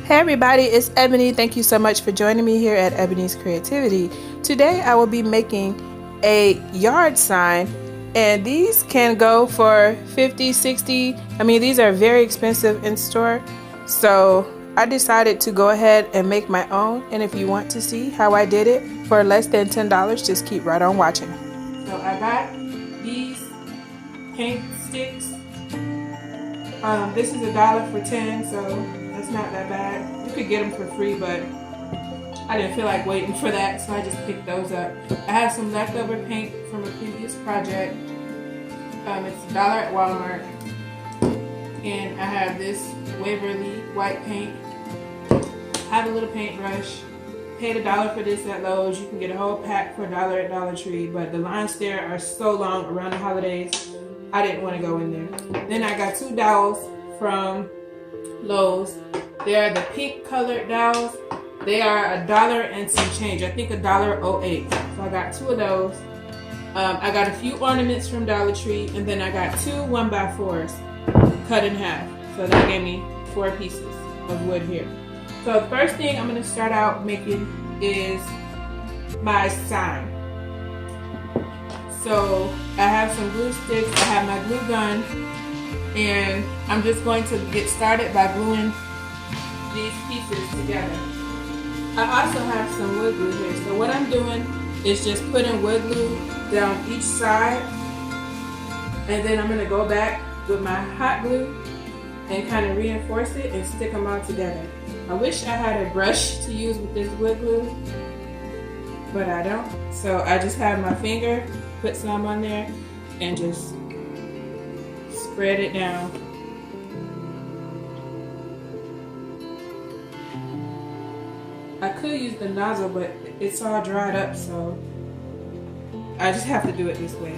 Hey everybody, it's Ebony. Thank you so much for joining me here at Ebony's Creativity. Today I will be making a yard sign, and these can go for $50, $60. I mean, these are very expensive in store. So I decided to go ahead and make my own, and if you want to see how I did it for less than $10, just keep right on watching. So I got these paint sticks. This is $1 for 10, so it's not that bad. You could get them for free, but I didn't feel like waiting for that, so I just picked those up. I have some leftover paint from a previous project. It's $1 at Walmart. And I have this Waverly white paint. I have a little paintbrush. Paid $1 for this at Lowe's. You can get a whole pack for $1 at Dollar Tree, but the lines there are so long around the holidays, I didn't want to go in there. Then I got 2 dowels from Lowe's. They are the pink colored dowels. They are $1 and some change. I think $1.08. So I got 2 of those. I got a few ornaments from Dollar Tree, and then I got 2 1x4s cut in half. So that gave me 4 pieces of wood here. So the first thing I'm going to start out making is my sign. So I have some glue sticks. I have my glue gun. And I'm just going to get started by gluing these pieces together. I also have some wood glue here. So what I'm doing is just putting wood glue down each side. And then I'm going to go back with my hot glue and kind of reinforce it and stick them all together. I wish I had a brush to use with this wood glue, but I don't. So I just have my finger, put some on there, and just spread it down. I could use the nozzle, but it's all dried up, so I just have to do it this way.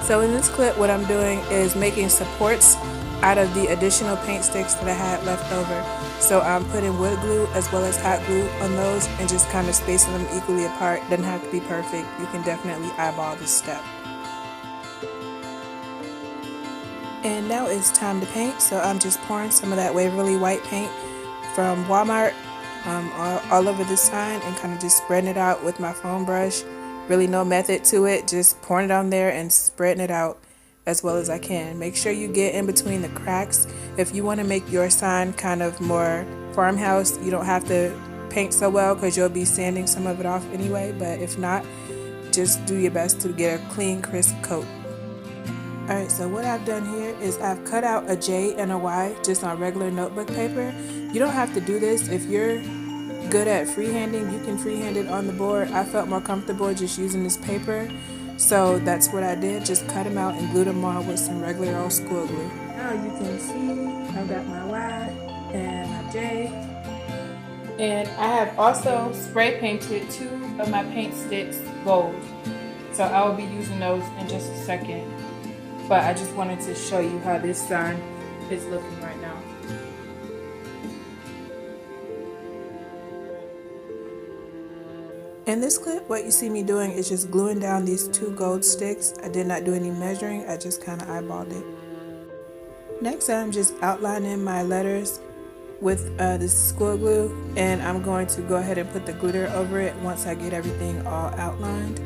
So in this clip, what I'm doing is making supports out of the additional paint sticks that I had left over. So I'm putting wood glue as well as hot glue on those and just kind of spacing them equally apart. Doesn't have to be perfect. You can definitely eyeball this step. And now it's time to paint. So I'm just pouring some of that Waverly white paint from Walmart all over this sign and kind of just spreading it out with my foam brush. Really no method to it, just pouring it on there and spreading it out as well as I can. Make sure you get in between the cracks. If you want to make your sign kind of more farmhouse, you don't have to paint so well because you'll be sanding some of it off anyway, but if not, just do your best to get a clean, crisp coat. Alright, so what I've done here is I've cut out a J and a Y just on regular notebook paper. You don't have to do this. If you're good at freehanding, you can freehand it on the board. I felt more comfortable just using this paper, so that's what I did. Just cut them out and glued them on with some regular old school glue. Now you can see I've got my Y and my J, and I have also spray painted 2 of my paint sticks gold, so I will be using those in just a second, but I just wanted to show you how this sign is looking right now. In this clip, what you see me doing is just gluing down these 2 gold sticks. I did not do any measuring, I just kind of eyeballed it. Next, I'm just outlining my letters with this school glue, and I'm going to go ahead and put the glitter over it once I get everything all outlined.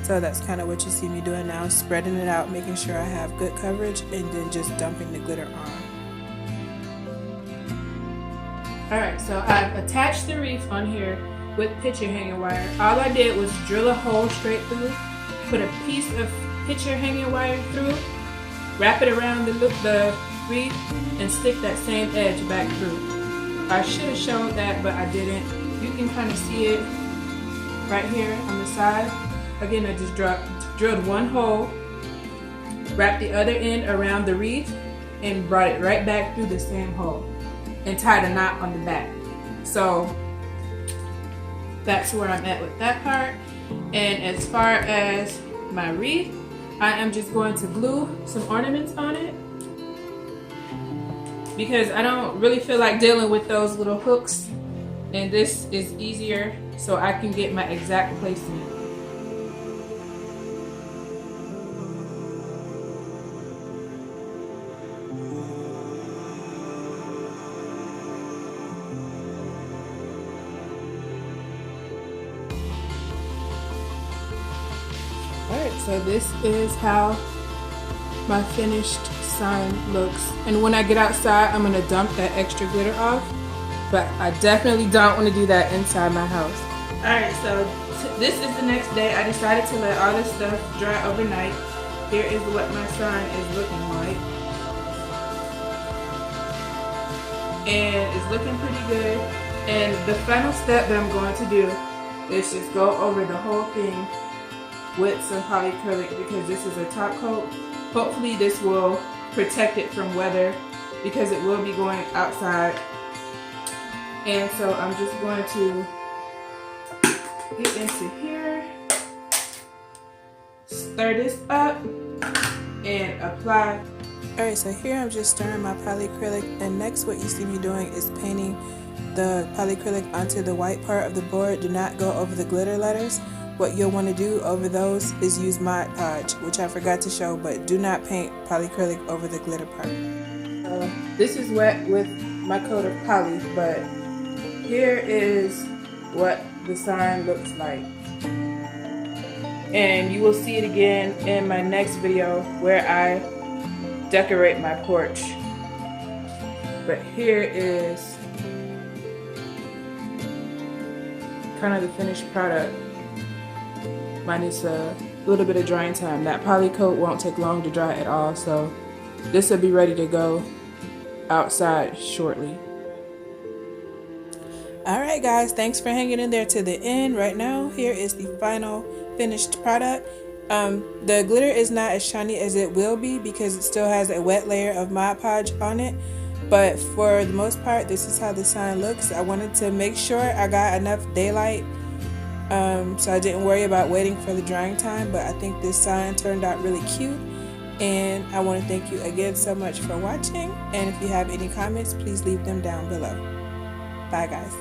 So that's kind of what you see me doing now, spreading it out, making sure I have good coverage, and then just dumping the glitter on. Alright, so I've attached the wreath on here with picture hanger wire. All I did was drill a hole straight through, put a piece of picture hanger wire through, wrap it around the wreath, and stick that same edge back through. I should have showed that, but I didn't. You can kind of see it right here on the side. Again, I just drilled 1 hole, wrapped the other end around the wreath, and brought it right back through the same hole and tied a knot on the back. So that's where I'm at with that part. And as far as my wreath, I am just going to glue some ornaments on it because I don't really feel like dealing with those little hooks, and this is easier so I can get my exact placement. Alright, so this is how my finished sign looks. And when I get outside, I'm going to dump that extra glitter off. But I definitely don't want to do that inside my house. Alright, so this is the next day. I decided to let all this stuff dry overnight. Here is what my sign is looking like. And it's looking pretty good. And the final step that I'm going to do is just go over the whole thing with some polyacrylic because this is a top coat. Hopefully this will protect it from weather because it will be going outside. And so I'm just going to get into here, stir this up, and apply. Alright, so here I'm just stirring my polyacrylic, and next what you see me doing is painting the polyacrylic onto the white part of the board. Do not go over the glitter letters. What you'll want to do over those is use Mod Podge, which I forgot to show, but do not paint polyacrylic over the glitter part. This is wet with my coat of poly, but here is what the sign looks like. And you will see it again in my next video where I decorate my porch. But here is kind of the finished product, minus a little bit of drying time. That poly coat won't take long to dry at all, so this will be ready to go outside shortly. Alright guys, thanks for hanging in there to the end. Right now, here is the final finished product. The glitter is not as shiny as it will be because it still has a wet layer of Mod Podge on it. But for the most part, this is how the sign looks. I wanted to make sure I got enough daylight so I didn't worry about waiting for the drying time, but I think this sign turned out really cute, and I want to thank you again so much for watching, and if you have any comments, please leave them down below. Bye guys.